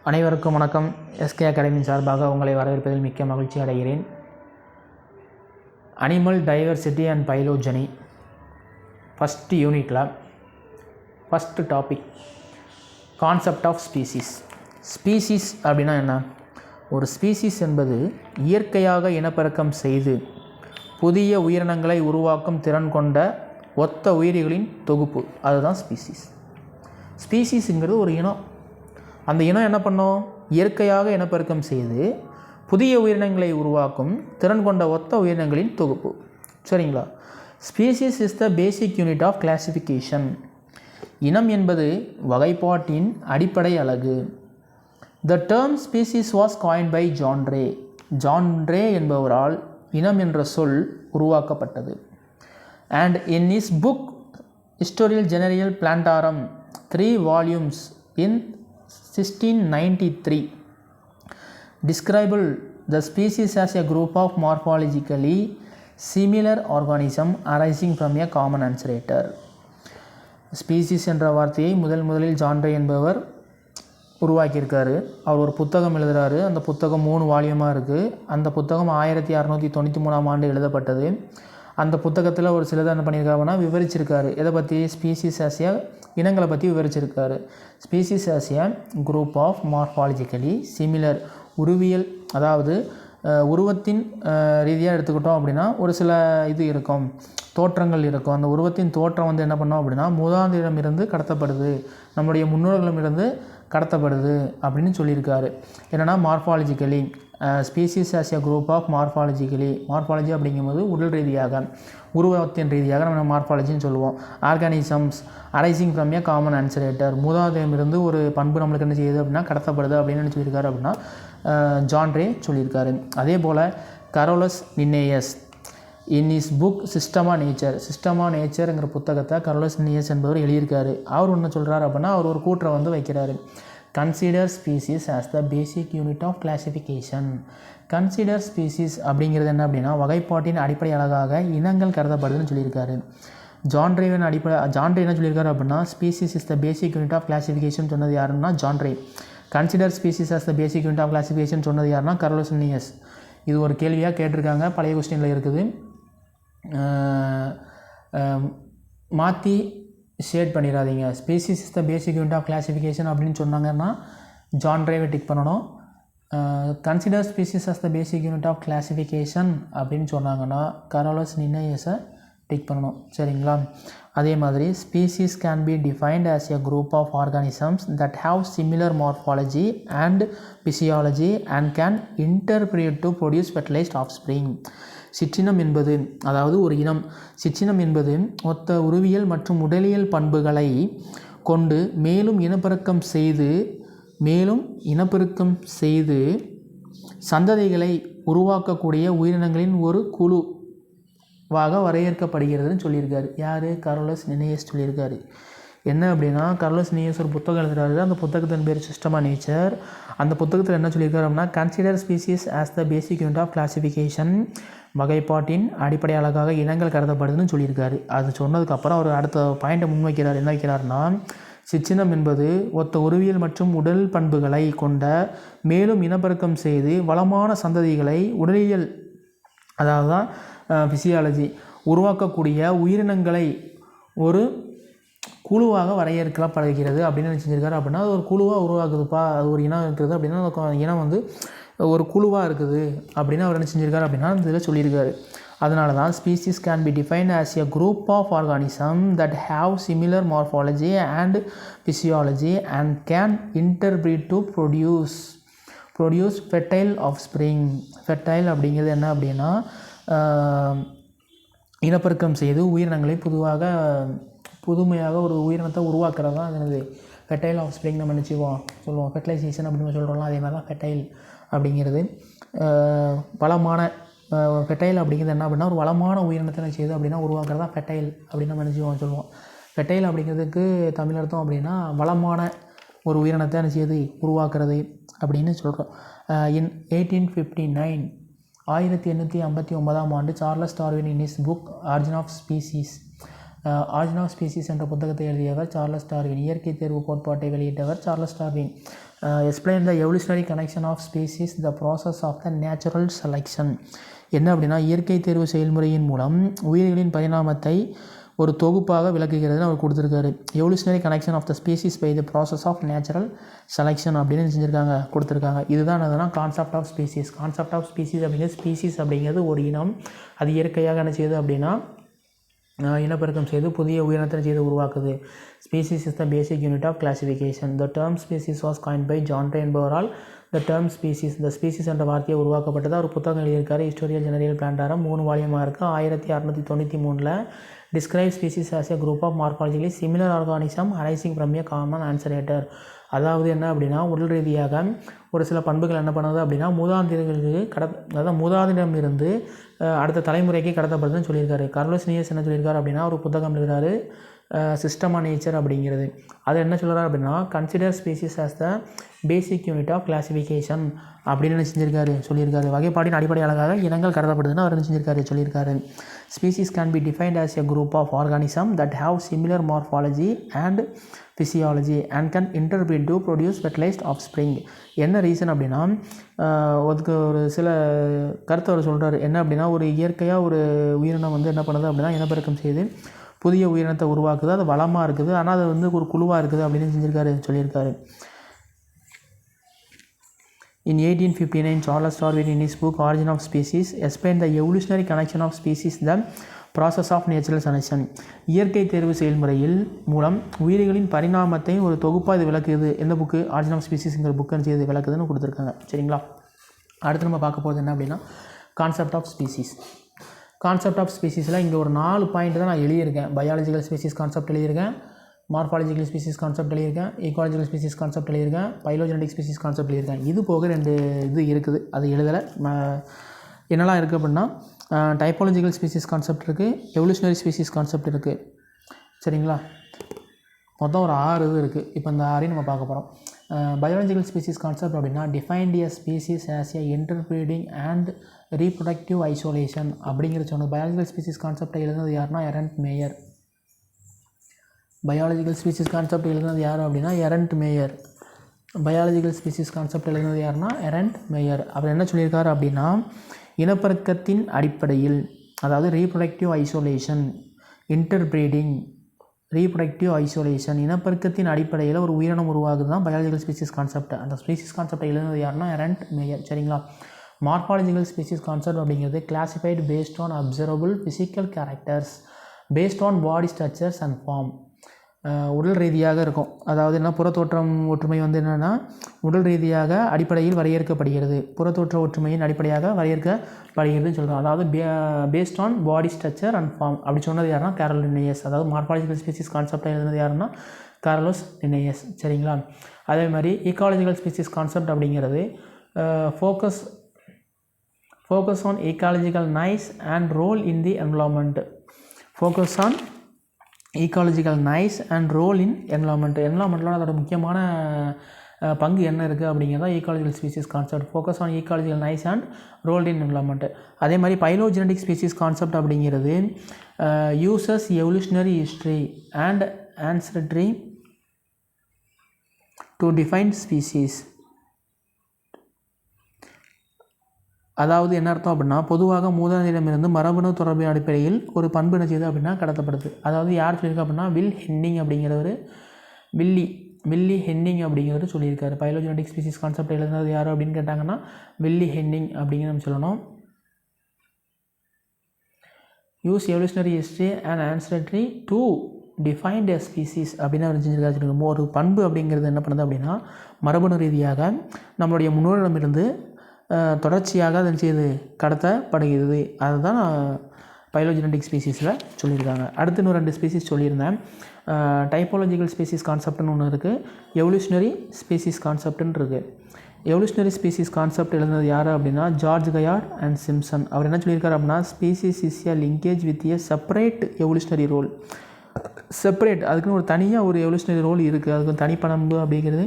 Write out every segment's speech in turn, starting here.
அனைவருக்கும் வணக்கம். எஸ்கே அகாடமியின் சார்பாக உங்களை வரவேற்பதில் மிக்க மகிழ்ச்சி அடைகிறேன். Animal diversity and phylogeny first யூனிட்டில் first topic concept of species. Species அப்படின்னா என்ன? ஒரு ஸ்பீசிஸ் என்பது இயற்கையாக இனப்பெருக்கம் செய்து புதிய உயிரினங்களை உருவாக்கும் திறன் கொண்ட ஒத்த உயிரிகளின் தொகுப்பு, அதுதான் ஸ்பீசிஸ். ஸ்பீசிஸுங்கிறது ஒரு இனம். அந்த இனம் என்ன பண்ணோம்? இயற்கையாக இனப்பெருக்கம் செய்து புதிய உயிரினங்களை உருவாக்கும் திறன் கொண்ட ஒத்த உயிரினங்களின் தொகுப்பு. சரிங்களா? Species is the basic unit of classification. இனம் என்பது வகைப்பாட்டின் அடிப்படை அலகு. The term species was coined by John Ray. John Ray என்பவரால் இனம் என்ற சொல் உருவாக்கப்பட்டது. And in his book Historia Generalis Plantarum 3 volumes in 1693 described the species as a group of morphologically similar organism arising from a common ancestor. Species என்ற வார்த்தையை முதலில் John ரே என்பவர் உருவாக்கியிருக்காரு. அவர் ஒரு புத்தகம் எழுதுகிறாரு. அந்த புத்தகம் 3 வால்யூமாக இருக்குது. அந்த புத்தகம் 1693 ஆண்டு எழுதப்பட்டது. அந்த புத்தகத்தில் ஒரு சிலதை என்ன பண்ணியிருக்காருன்னா விவரிச்சிருக்காரு. எதை பற்றி? ஸ்பீசிஸ் ஆசியா இனங்களை பற்றி விவரிச்சிருக்காரு. Species as a group of morphologically similar, உருவியல், அதாவது உருவத்தின் ரீதியாக எடுத்துக்கிட்டோம் அப்படின்னா ஒரு சில இது இருக்கும், தோற்றங்கள் இருக்கும். அந்த உருவத்தின் தோற்றம் வந்து என்ன பண்ணோம் அப்படின்னா மூதாதையரிடமிருந்து கடத்தப்படுது, நம்முடைய முன்னோர்களிடமிருந்து கடத்தப்படுது அப்படின்னு சொல்லியிருக்காரு. என்னென்னா morphologically species as a group of morphologically. Morphology அப்படிங்கும்போது உடல் ரீதியாக, உருவத்தின் ரீதியாக நம்ம மார்ஃபாலஜின்னு சொல்லுவோம். Organisms arising from a common ancestor. மூதாதையமிருந்து ஒரு பண்பு நம்மளுக்கு என்ன செய்யுது அப்படின்னா கடத்தப்படுது அப்படின்னு சொல்லியிருக்காரு அப்படின்னா ஜான் ரே சொல்லியிருக்காரு. அதே போல் Carolus Linnaeus in his book Systema Naturae. Systema நேச்சருங்கிற புத்தகத்தை கரோலஸ் லின்னேயஸ் என்பவர் எழுதியிருக்காரு. அவர் என்ன சொல்கிறார் அப்படின்னா அவர் ஒரு கூற்றை வந்து வைக்கிறாரு. Consider species as the basic unit of classification. Consider species அப்படிங்கிறது என்ன அப்படின்னா வகைப்பாட்டின் அடிப்படை அழகாக இனங்கள் கருதப்படுதுன்னு சொல்லியிருக்காரு. ஜான் ரே என்ன சொல்லியிருக்காரு அப்படின்னா species is the basic unit of classification சொன்னது யாருன்னா John Ray. Consider species as the basic unit of classification சொன்னது யாருன்னா கரோலஸ் லின்னேயஸ். இது ஒரு கேள்வியாக கேட்டிருக்காங்க, பழைய கொஸ்டினில் இருக்குது. மாற்றி ஷேட் பண்ணிடாதீங்க. Species is the basic unit of classification அப்படின்னு சொன்னாங்கன்னா ஜான் ரேவை டிக் பண்ணணும். Consider species as the basic unit of classification அப்படின்னு சொன்னாங்கன்னா கரோலஸ் லின்னேயஸை டிக் பண்ணணும். சரிங்களா? அதே மாதிரி species can be defined as a group of organisms that have similar morphology and physiology and can interbreed to produce fertilised offspring. சிற்றினம் என்பது, அதாவது ஒரு இனம், சிற்றினம் என்பது ஒத்த உருவியல் மற்றும் உடலியல் பண்புகளை கொண்டு மேலும் இனப்பெருக்கம் செய்து சந்ததிகளை உருவாக்கக்கூடிய உயிரினங்களின் ஒரு குழுவாக வரையறுக்கப்படுகிறதுன்னு சொல்லியிருக்காரு. யார்? கரோலஸ் லின்னேயஸ் சொல்லியிருக்காரு. என்ன அப்படின்னா கரோலஸ் லின்னேயஸ் ஒரு புத்தகம் எழுதுறாரு. அந்த புத்தகத்தின் பேர் சிஸ்டமா நேச்சர். அந்த புத்தகத்தில் என்ன சொல்லியிருக்காரு அப்படின்னா consider species as the basic unit of classification, வகைப்பாட்டின் அடிப்படை அழகாக இனங்கள் கருதப்படுதுன்னு சொல்லியிருக்காரு. அது சொன்னதுக்கப்புறம் அவர் அடுத்த பாயிண்ட்டை முன்வைக்கிறார். என்ன வைக்கிறாருன்னா சிற்றினம் என்பது ஒத்த உருவியல் மற்றும் உடல் பண்புகளை கொண்ட மேலும் இனப்பெருக்கம் செய்து வளமான சந்ததிகளை உடலியல், அதாவது தான் ஃபிசியாலஜி, உருவாக்கக்கூடிய உயிரினங்களை ஒரு குழுவாக வரையறுக்கப்படுகிறது அப்படின்னு செஞ்சுருக்காரு. அப்படின்னா அது ஒரு குழுவாக உருவாக்குதுப்பா, அது ஒரு இனம் இருக்குது அப்படின்னா அந்த இனம் வந்து ஒரு குழுவாக இருக்குது அப்படின்னு அவர் என்ன செஞ்சுருக்காரு அப்படின்னா இதில் சொல்லியிருக்காரு. அதனால தான் species can be defined as a group of organism that have similar morphology and physiology and can interbreed to produce fertile offspring. Fertile அப்படிங்கிறது என்ன அப்படின்னா இனப்பெருக்கம் செய்து உயிரினங்களை புதுமையாக ஒரு உயிரினத்தை உருவாக்குறது தான் என்னது ஃபெர்டைல் ஆஃப்ஸ்பிரிங் நம்ம சொல்லுவோம். ஃபெர்டிலைசேஷன் அப்படின்னு சொல்கிறோம்லாம், அதே மாதிரி தான் ஃபெர்டைல் அப்படிங்கிறது. வளமான ஃபெர்டைல் அப்படிங்கிறது என்ன அப்படின்னா ஒரு வளமான உயிரினத்தை என்ன செய்யுது அப்படின்னா உருவாக்குறது தான் ஃபெர்டைல் அப்படின்னு நம்ம சொல்லுவோம். ஃபெர்டைல் அப்படிங்கிறதுக்கு தமிழ் அர்த்தம் அப்படின்னா வளமான ஒரு உயிரினத்தை என்ன செய்யுது உருவாக்குறது அப்படின்னு சொல்கிறோம். இன் 1859 1859ஆம் ஆண்டு Charles Darwin in his book Origin of Species Origin of Species என்ற புத்தகத்தை எழுதியவர் சார்லஸ் டார்வின். இயற்கை தேர்வு கோட்பாட்டை வெளியிட்டவர் Charles Darwin. Explain the evolutionary connection of species the process of the natural selection. என்ன அப்படின்னா இயற்கை தேர்வு செயல்முறையின் மூலம் உயிர்களின் பரிணாமத்தை ஒரு தொகுப்பாக விளக்குகிறதுன்னு அவர் கொடுத்துருக்காரு. Evolutionary connection of the species by the process of natural selection அப்படின்னு செஞ்சுருக்காங்க கொடுத்துருக்காங்க. இதுதான் என்னதுன்னா concept of species. Concept of species அப்படிங்கிறது ஸ்பீசிஸ் அப்படிங்கிறது ஒரு இனம், அது இயற்கையாக என்ன செய்யுது அப்படின்னா இனப்பெருக்கம் செய்து புதிய உயிரினத்தை செய்து உருவாக்குது. Species is the basic unit of classification. The term species was coined by John Ray என்பவரால் த டேர்ம் ஸ்பீசிஸ் இந்த ஸ்பீசிஸ் என்ற வார்த்தையை உருவாக்கப்பட்டது. அவர் புத்தகம் எழுதியிருக்காரு, ஹிஸ்டோரியா ஜெனரல் பிளான்டாரம், 3 வால்யூமாக இருக்குது. 1693 describe species as a group of morphologically similar organism arising from a common ancestor. அதாவது என்ன அப்படின்னா உடல் ரீதியாக ஒரு சில பண்புகள் என்ன பண்ணுது அப்படின்னா மூதாதையர்களுக்கு அதாவது மூதாதையிடம் இருந்து அடுத்த தலைமுறைக்கு கடத்தப்படுதுன்னு சொல்லியிருக்காரு. கார்லோஸ் லின்னேயஸ் என்ன சொல்லியிருக்காரு அப்படின்னா ஒரு புத்தகம் எழுதுகிறாரு, சிஸ்டம் ஆஃப் நேச்சர் அப்படிங்கிறது. அது என்ன சொல்கிறார் அப்படின்னா consider species as the basic unit of classification அப்படின்னு என்ன செஞ்சிருக்காரு சொல்லியிருக்காரு. வகைப்பாடின் அடிப்படையாக இனங்கள் கடத்தப்படுதுன்னு அவர் என்ன செஞ்சிருக்காரு சொல்லியிருக்காரு. Species can be defined as a group of organism that have similar morphology and physiology and can interbreed to produce fertilised offspring. என்ன ரீசன் அப்படின்னா அதுக்கு ஒரு சில கருத்தை அவர் சொல்கிறார். என்ன அப்படின்னா ஒரு இயற்கையாக ஒரு உயிரினம் வந்து என்ன பண்ணுது அப்படின்னா இனப்பெருக்கம் செய்து புதிய உயிரினத்தை உருவாக்குது, அது வளமாக இருக்குது, ஆனால் அது வந்து ஒரு குழுவாக இருக்குது அப்படின்னு செஞ்சுருக்காரு சொல்லியிருக்காரு. In 1859, Charles Darwin in his book Origin of Species explained the evolutionary connection of species, the process of natural selection. இயற்கை தேர்வு செயல்முறையில் மூலம் உயிரிகளின் பரிணாமத்தை ஒரு தொகுப்பாக இது விளக்குது. எந்த புக்கு? ஆரிஜின் ஆஃப் ஸ்பீசிஸ்ங்கிற புக்குன்னு செய்து விளக்குதுன்னு கொடுத்துருக்காங்க. சரிங்களா? அடுத்து நம்ம பார்க்க போகிறது என்ன அப்படின்னா concept of species. Concept of ஸ்பீசிஸில் இங்கே ஒரு 4 பாயிண்ட் தான் நான் எழுதியிருக்கேன். பயாலஜிக்கல் ஸ்பீசிஸ் கான்செப்ட் எழுதியிருக்கேன், மார்ஃபாலஜிக்கல் ஸ்பீசிஸ் கான்செப்ட் எழுதியிருக்கேன், ஈக்காலஜிக்கல் ஸ்பீசிஸ் கான்செப்ட் எழுதியிருக்கேன், பைலோஜெனடிக் ஸ்பீசிஸ் கான்செப்ட் எழுதியிருக்கேன். இது போக 2 இது இருக்குது, அது எழுதலை. என்னெல்லாம் இருக்குது அப்படின்னா டைப்பாலஜிக்கல் ஸ்பீசிஸ் கான்செப்ட் இருக்குது, எவல்யூஷனரி ஸ்பீசிஸ் கான்செப்ட் இருக்குது. சரிங்களா? மொத்தம் ஒரு 6 இது இருக்குது. இப்போ இந்த 6 நம்ம பார்க்க போகிறோம். பயாலஜிக்கல் ஸ்பீசிஸ் கான்செப்ட் அப்படின்னா defined a species as a interbreeding and reproductive isolation அப்படிங்கிறது சொன்னது. பயாலஜிக்கல் ஸ்பீசிஸ் கான்செப்டை எழுதுனது யாருன்னா Ernst Mayr. Biological species concept எழுதுனது யார் அப்படின்னா Ernst Mayr. Biological species concept எழுதுனது யாருன்னா எரண்ட் மேயர். அவர் என்ன சொல்லியிருக்காரு அப்படின்னா இனப்பெருக்கத்தின் அடிப்படையில், அதாவது reproductive isolation, interbreeding, reproductive isolation, இனப்பெருக்கத்தின் அடிப்படையில் ஒரு உயிரினம் உருவாகுது தான் பயாலஜிக்கல் ஸ்பீசிஸ் கான்செப்ட். அந்த ஸ்பீசிஸ் கான்செப்டை எழுதுனது யாருன்னா எரண்ட் மேயர். சரிங்களா? மார்ஃபாலஜிக்கல் ஸ்பீசிஸ் கான்செப்ட் அப்படிங்கிறது classified based on observable physical characters based on body structures and form. உடல் ரீதியாக இருக்கும். அதாவது என்ன புறத்தோற்றம் ஒற்றுமை வந்து என்னென்னா உடல் ரீதியாக அடிப்படையில் வரையறுக்கப்படுகிறது, புறத்தோற்ற ஒற்றுமையின் அடிப்படையாக வரையறுக்கப்படுகிறதுன்னு சொல்கிறோம். அதாவது based on body structure and form அப்படி சொன்னது யாருன்னா கார்ல் லின்னேயஸ். அதாவது மார்ஃபாலஜிக்கல் ஸ்பீசிஸ் கான்செப்டை எழுதுனது யாருன்னா கார்லோஸ் லின்னேயஸ். சரிங்களா? அதே மாதிரி ஈக்காலஜிக்கல் ஸ்பீசிஸ் கான்செப்ட் அப்படிங்கிறது focus on ecological niche and role in the environment. Focus on ecological niche and role in environment. என்விரான்மெண்ட்டில் அதோட முக்கியமான பங்கு என்ன இருக்குது அப்படிங்கிறதா ecological species concept. Focus on ecological niche and role in environment. அதே மாதிரி பைலோஜெனடிக் ஸ்பீசிஸ் கான்செப்ட் அப்படிங்கிறது uses evolutionary history and ancestry to define species. அதாவது என்ன அர்த்தம் அப்படின்னா பொதுவாக மூதாதையிடமிருந்து மரபணு தொடர்பு அடிப்படையில் ஒரு பண்பு என்ன செய்யுது அப்படின்னா கடத்தப்படுது. அதாவது யார் சொல்லியிருக்கா அப்படின்னா வில் ஹென்னிங் அப்படிங்கிறவர், வில்லி ஹென்னிங் அப்படிங்கிறவர் சொல்லியிருக்காரு. பைலோஜெனடிக் ஸ்பீசிஸ் கான்செப்ட் எழுதுனது யார் அப்படின்னு கேட்டாங்கன்னா வில்லி ஹென்னிங் அப்படிங்கிற நம்ம சொல்லணும். Use evolutionary history and ancestry to defined a species அப்படின்னு அவர் செஞ்சிருக்காரு. ஒரு பண்பு அப்படிங்கிறது என்ன பண்ணுது அப்படின்னா மரபணு ரீதியாக நம்மளுடைய முன்னோரிடமிருந்து தொடர்ச்சியாக அது செய்து கடத்தப்படுகிறது. அதுதான் பைலோஜெனடிக் ஸ்பீசிஸில் சொல்லியிருக்காங்க. அடுத்து இன்னும் 2 ஸ்பீசிஸ் சொல்லியிருந்தேன். டைப்பாலஜிக்கல் ஸ்பீசிஸ் கான்செப்ட்னு ஒன்று இருக்குது, எவல்யூஷனரி ஸ்பீசிஸ் கான்செப்ட்னு இருக்குது. எவல்யூஷனரி ஸ்பீசிஸ் கான்செப்ட் எழுதுனது யார் அப்படின்னா ஜார்ஜ் கயார்ட் அண்ட் சிம்சன். அவர் என்ன சொல்லியிருக்காரு அப்படின்னா species is a linkage with a separate evolutionary role. Separate, அதுக்குன்னு ஒரு தனியாக ஒரு எவல்யூஷனரி ரோல் இருக்குது, அதுக்கு தனிப்பண்பு அப்படிங்கிறது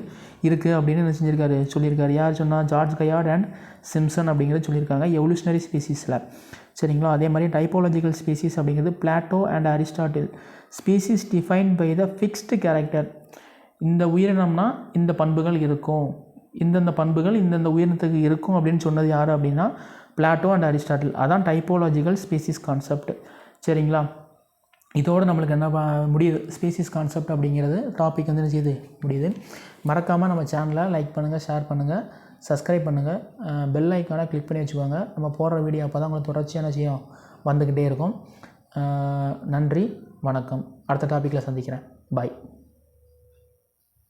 இருக்குது அப்படின்னு என்ன செஞ்சுருக்காரு சொல்லியிருக்காரு. யார் சொன்னால் ஜார்ஜ் கயார்ட் அண்ட் சிம்சன் அப்படிங்கிறது சொல்லியிருக்காங்க எவல்யூஷனரி ஸ்பீசிஸில். சரிங்களா? அதே மாதிரி டைப்பாலஜிக்கல் ஸ்பீசிஸ் அப்படிங்கிறது Plato and Aristotle. Species defined by the fixed character. இந்த உயிரினம்னா இந்த பண்புகள் இருக்கும் இந்தந்த பண்புகள் இந்தந்த உயிரினத்துக்கு இருக்கும் அப்படின்னு சொன்னது யார் அப்படின்னா பிளாட்டோ அண்ட் அரிஸ்டாட்டில். அதான் டைப்போலாஜிக்கல் ஸ்பீசிஸ் கான்செப்ட். சரிங்களா? இதோடு நம்மளுக்கு என்ன முடியுது, ஸ்பீசிஸ் கான்செப்ட் அப்படிங்கிறது டாபிக் வந்து என்ன செய்யுது, முடியுது. மறக்காமல் நம்ம சேனலை லைக் பண்ணுங்கள், ஷேர் பண்ணுங்கள், சப்ஸ்கிரைப் பண்ணுங்கள், பெல் ஐக்கானை கிளிக் பண்ணி வச்சுக்கோங்க. நம்ம போடுற வீடியோ அப்போ தான் உங்களுக்கு தொடர்ச்சியான செய்யும் வந்துக்கிட்டே இருக்கும். நன்றி, வணக்கம். அடுத்த டாப்பிக்கில் சந்திக்கிறேன். பாய்.